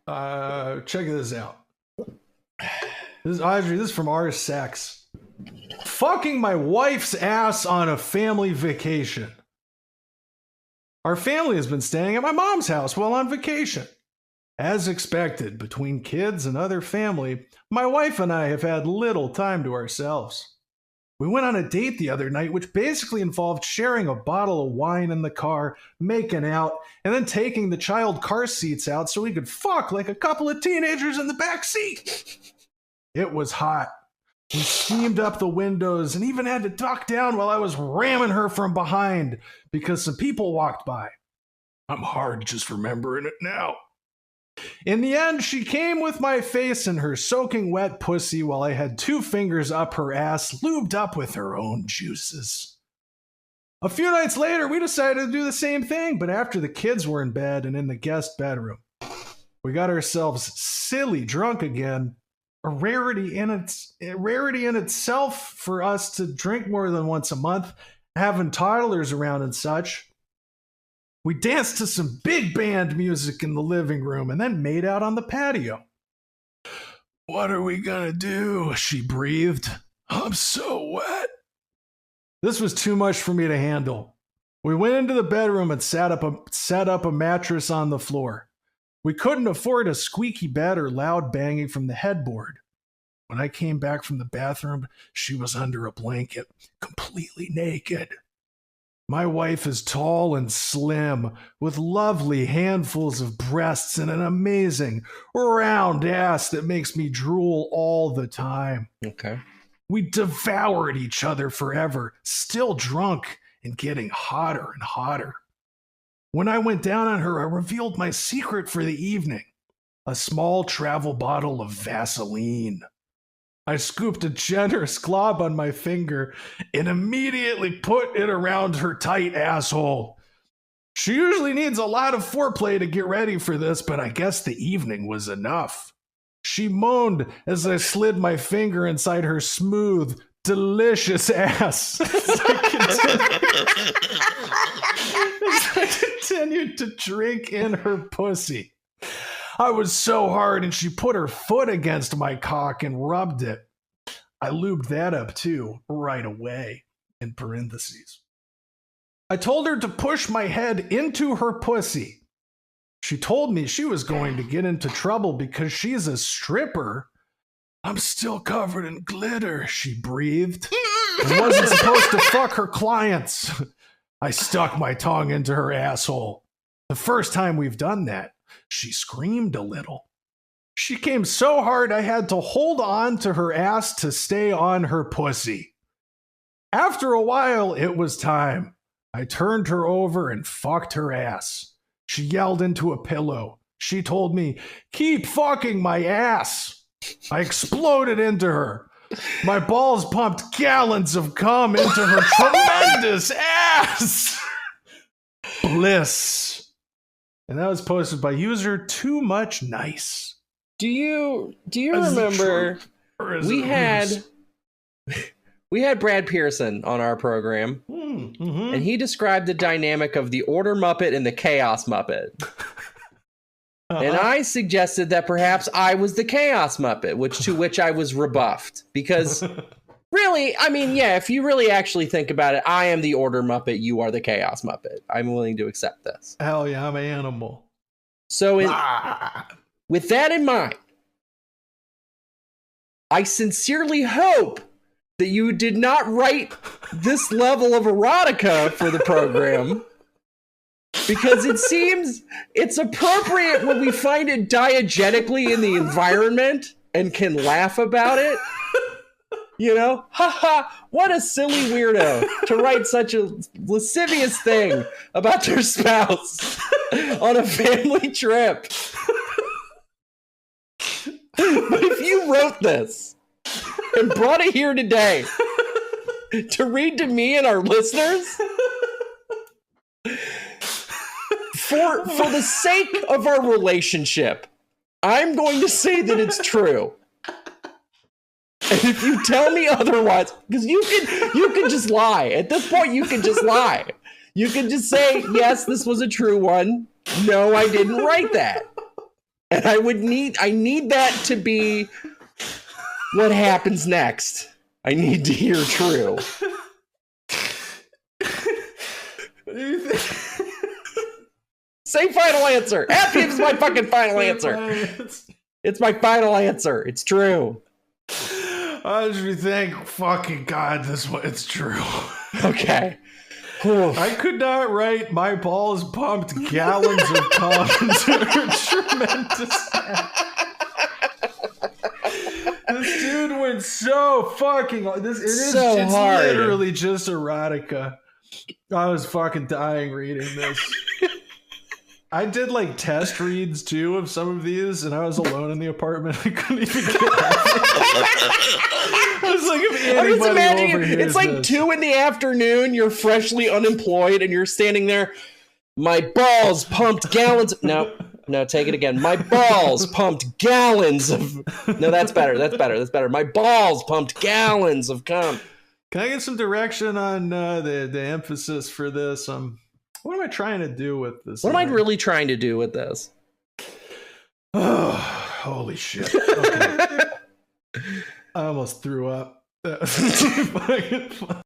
Check this out. This is Audrey. This is from our sex. Fucking my wife's ass on a family vacation. Our family has been staying at my mom's house while on vacation. As expected, between kids and other family, my wife and I have had little time to ourselves. We went on a date the other night, which basically involved sharing a bottle of wine in the car, making out, and then taking the child car seats out so we could fuck like a couple of teenagers in the back seat. It was hot. We steamed up the windows and even had to duck down while I was ramming her from behind because some people walked by. I'm hard just remembering it now. In the end, she came with my face in her soaking wet pussy while I had 2 fingers up her ass, lubed up with her own juices. A few nights later, we decided to do the same thing, but after the kids were in bed and in the guest bedroom. We got ourselves silly drunk again, a rarity in itself for us to drink more than once a month, having toddlers around and such. We danced to some big band music in the living room and then made out on the patio. What are we gonna do? She breathed. I'm so wet. This was too much for me to handle. We went into the bedroom and set up a mattress on the floor. We couldn't afford a squeaky bed or loud banging from the headboard. When I came back from the bathroom, she was under a blanket, completely naked. My wife is tall and slim, with lovely handfuls of breasts and an amazing round ass that makes me drool all the time. Okay. We devoured each other forever, still drunk and getting hotter and hotter. When I went down on her, I revealed my secret for the evening, a small travel bottle of Vaseline. I scooped a generous glob on my finger and immediately put it around her tight asshole. She usually needs a lot of foreplay to get ready for this, but I guess the evening was enough. She moaned as I slid my finger inside her smooth, delicious ass. As I continued to drink in her pussy. I was so hard, and she put her foot against my cock and rubbed it. I lubed that up too, right away, in parentheses. I told her to push my head into her pussy. She told me she was going to get into trouble because she's a stripper. I'm still covered in glitter, she breathed. I wasn't supposed to fuck her clients. I stuck my tongue into her asshole. The first time we've done that, she screamed a little. She came so hard I had to hold on to her ass to stay on her pussy. After a while, it was time. I turned her over and fucked her ass. She yelled into a pillow. She told me, "Keep fucking my ass." I exploded into her. My balls pumped gallons of cum into her tremendous ass. Bliss. And that was posted by user Too Much Nice. Do you remember we had Brad Pearson on our program, and he described the dynamic of the Order Muppet and the Chaos Muppet. And I suggested that perhaps I was the Chaos Muppet, to which I was rebuffed. Because really, I mean, yeah, if you really actually think about it, I am the Order Muppet, you are the Chaos Muppet. I'm willing to accept this. Hell yeah, I'm an animal. So with that in mind, I sincerely hope that you did not write this level of erotica for the program, because it seems it's appropriate when we find it diegetically in the environment and can laugh about it. You know, haha, what a silly weirdo to write such a lascivious thing about their spouse on a family trip. But if you wrote this and brought it here today to read to me and our listeners, for the sake of our relationship, I'm going to say that it's true. And if you tell me otherwise, because you can just lie. At this point, you can just lie. You can just say, yes, this was a true one. No, I didn't write that. And I need that to be what happens next. I need to hear true. Say final answer. Happy is my fucking final answer. It's my final answer. It's true. I just think, fucking God, it's true. Okay. I could not write my balls pumped gallons of cum to a tremendous. This dude went so fucking. It's hard. Literally just erotica. I was fucking dying reading this. I did like test reads too of some of these, and I was alone in the apartment. I couldn't even get out. I was like, if I'm just imagining overhears it's like this. 2 p.m. You're freshly unemployed, and you're standing there. My balls pumped gallons. No, take it again. My balls pumped gallons of. No, that's better. My balls pumped gallons of cum. Can I get some direction on the emphasis for this? What am I trying to do with this? What am I really trying to do with this? Oh, holy shit. Okay. I almost threw up.